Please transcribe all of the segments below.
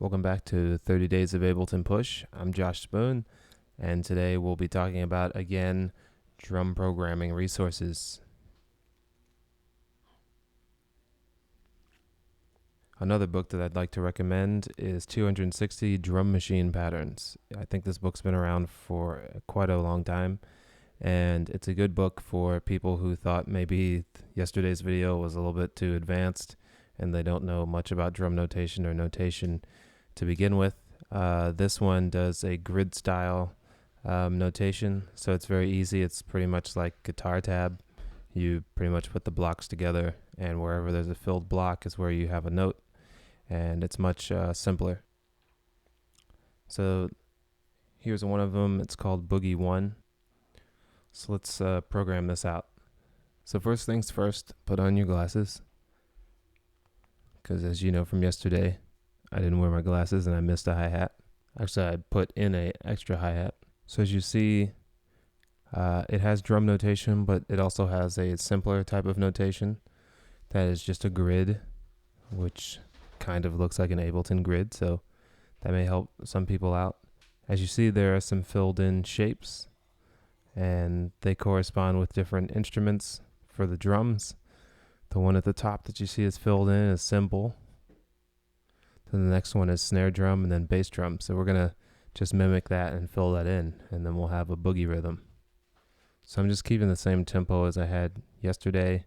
Welcome back to 30 Days of Ableton Push. I'm Josh Spoon, and today we'll be talking about, again, drum programming resources. Another book that I'd like to recommend is 260 Drum Machine Patterns. I think this book's been around for quite a long time, and it's a good book for people who thought maybe yesterday's video was a little bit too advanced and they don't know much about drum notation or notation to begin with. This one does a grid style notation, so it's very easy. It's pretty much like guitar tab. You pretty much put the blocks together, and wherever there's a filled block is where you have a note, and it's much simpler. So here's one of them. It's called Boogie 1. So let's program this out. So first things first, put on your glasses, because as you know from yesterday, I didn't wear my glasses and I missed a hi-hat. Actually, I put in a extra hi-hat. So as you see, it has drum notation, but it also has a simpler type of notation that is just a grid, which kind of looks like an Ableton grid, so that may help some people out. As you see, there are some filled in shapes, and they correspond with different instruments for the drums. The one at the top that you see is filled in is cymbal. Then the next one is snare drum and then bass drum. So we're going to just mimic that and fill that in, and then we'll have a boogie rhythm. So I'm just keeping the same tempo as I had yesterday,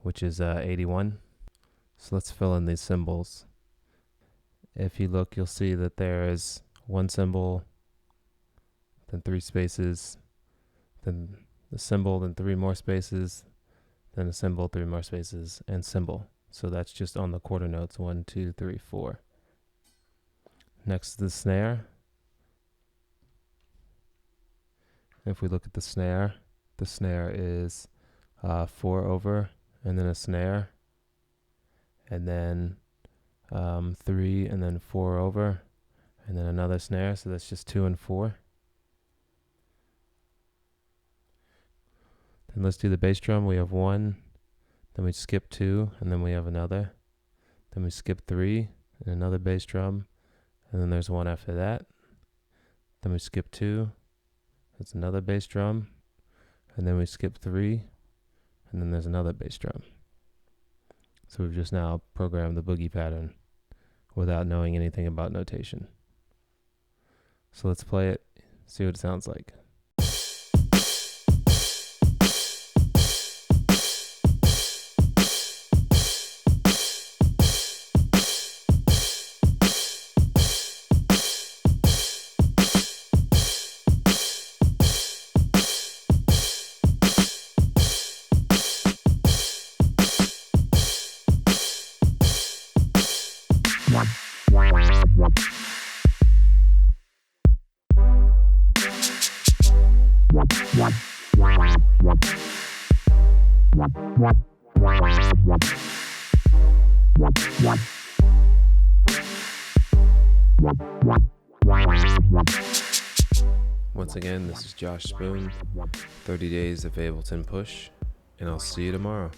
which is 81. So let's fill in these cymbals. If you look, you'll see that there is one cymbal, then 3 spaces, then the cymbal, then 3 more spaces, then a cymbal, 3 more spaces, and cymbal. So that's just on the quarter notes, 1, 2, 3, 4. Next is the snare. If we look at the snare is 4 over, and then a snare, and then 3, and then 4 over, and then another snare, so that's just 2 and 4. Then let's do the bass drum. We have 1, then we skip 2, and then we have another. Then we skip 3, and another bass drum, and then there's 1 after that. Then we skip 2, that's another bass drum, and then we skip 3, and then there's another bass drum. So we've just now programmed the boogie pattern without knowing anything about notation. So let's play it, see what it sounds like. Once again, this is Josh Spoon, 30 Days of Ableton Push, and I'll see you tomorrow.